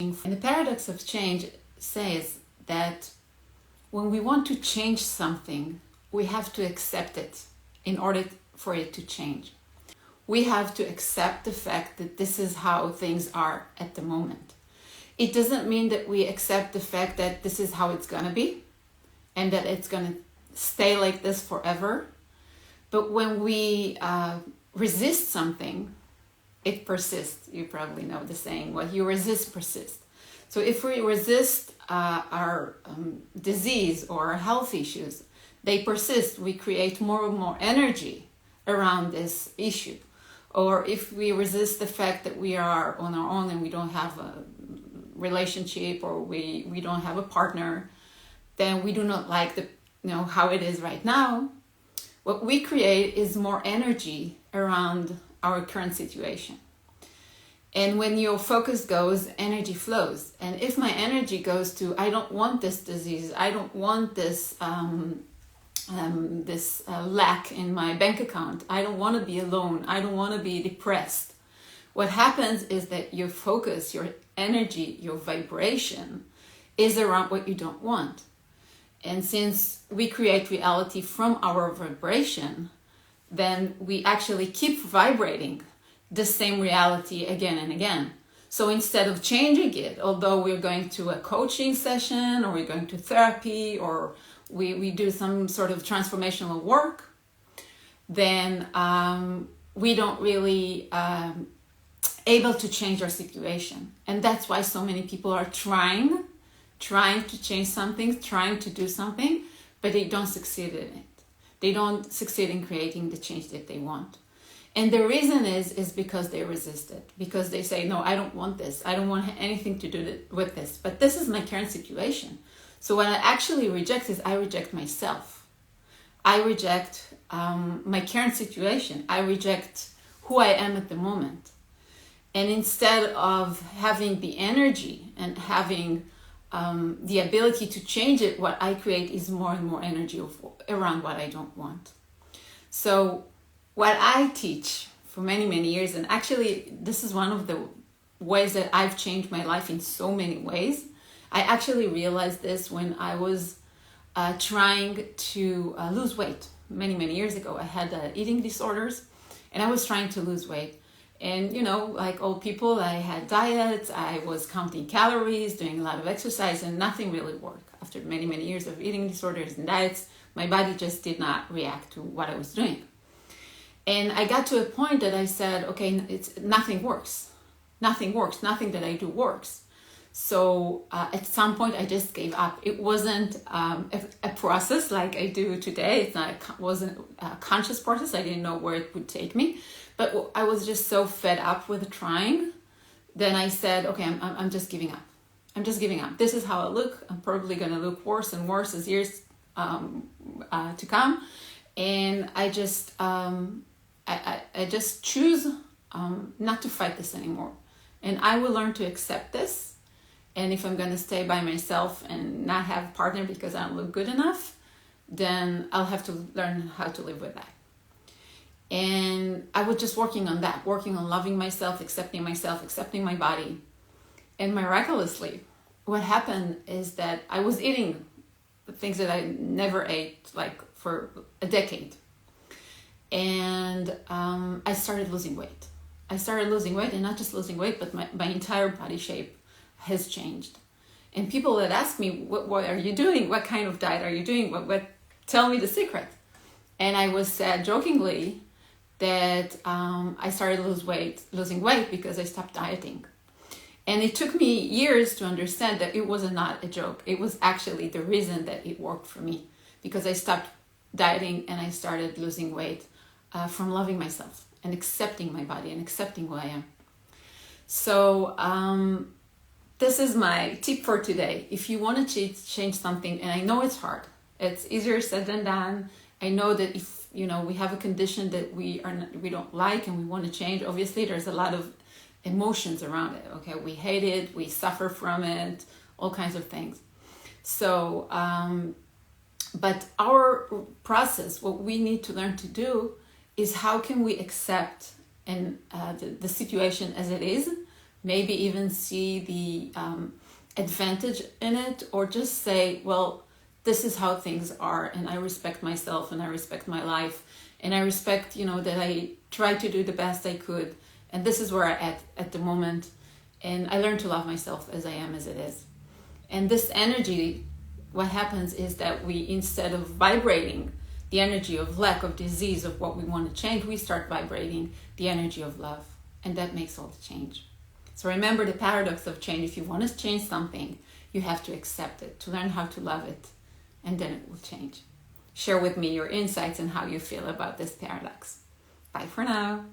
And the paradox of change says that when we want to change something, we have to accept it in order for it to change. We have to accept the fact that this is how things are at the moment. It doesn't mean that we accept the fact that this is how it's going to be and that it's going to stay like this forever. But when we resist something, it persists. You probably know the saying, what you resist persists. So if we resist our disease or our health issues, they persist. We create more and more energy around this issue. Or if we resist the fact that we are on our own and we don't have a relationship or we don't have a partner, then we do not like how it is right now. What we create is more energy around our current situation. And when your focus goes, energy flows. And if my energy goes to, I don't want this disease, I don't want this lack in my bank account, I don't want to be alone, I don't want to be depressed. What happens is that your focus, your energy, your vibration is around what you don't want. And since we create reality from our vibration, then we actually keep vibrating the same reality again and again. So instead of changing it, although we're going to a coaching session or we're going to therapy or we do some sort of transformational work, then we don't really able to change our situation. And that's why so many people are trying to change something, trying to do something, but they don't succeed in it. They don't succeed in creating the change that they want. And the reason is because they resist it. Because they say, no, I don't want this. I don't want anything to do with this. But this is my current situation. So what I actually reject is I reject myself. I reject my current situation. I reject who I am at the moment. And instead of having the energy and having the ability to change it, what I create is more and more energy around what I don't want. So what I teach for many, many years, and actually this is one of the ways that I've changed my life in so many ways. I actually realized this when I was trying to lose weight many, many years ago. I had eating disorders and I was trying to lose weight. And, like all people, I had diets, I was counting calories, doing a lot of exercise, and nothing really worked. After many, many years of eating disorders and diets, my body just did not react to what I was doing. And I got to a point that I said, okay, nothing works. Nothing works. Nothing that I do works. So at some point, I just gave up. It wasn't a process like I do today. Wasn't a conscious process. I didn't know where it would take me. But I was just so fed up with trying. Then I said, okay, I'm just giving up. I'm just giving up. This is how I look. I'm probably going to look worse and worse as years to come. And I just choose not to fight this anymore. And I will learn to accept this. And if I'm going to stay by myself and not have a partner because I don't look good enough, then I'll have to learn how to live with that. And I was just working on that, working on loving myself, accepting my body. And miraculously, what happened is that I was eating the things that I never ate, like for a decade. And I started losing weight. And not just losing weight, but my entire body shape has changed. And people that ask me, what are you doing? What kind of diet are you doing? Tell me the secret. And I was said jokingly that I started losing weight because I stopped dieting. And it took me years to understand that it was not a joke. It was actually the reason that it worked for me, because I stopped dieting and I started losing weight from loving myself and accepting my body and accepting who I am. So this is my tip for today. If you want to change something, and I know it's hard, it's easier said than done. I know that if we have a condition that we don't like and we want to change, obviously there's a lot of emotions around it. Okay, we hate it, we suffer from it, all kinds of things. So, but our process, what we need to learn to do is how can we accept the situation as it is, maybe even see the advantage in it, or just say, well, this is how things are, and I respect myself, and I respect my life, and I respect, that I tried to do the best I could, and this is where I'm at the moment, and I learned to love myself as I am, as it is. And this energy, what happens is that we, instead of vibrating the energy of lack, of disease, of what we want to change, we start vibrating the energy of love, and that makes all the change. So remember the paradox of change. If you want to change something, you have to accept it, to learn how to love it, and then it will change. Share with me your insights and how you feel about this paradox. Bye for now.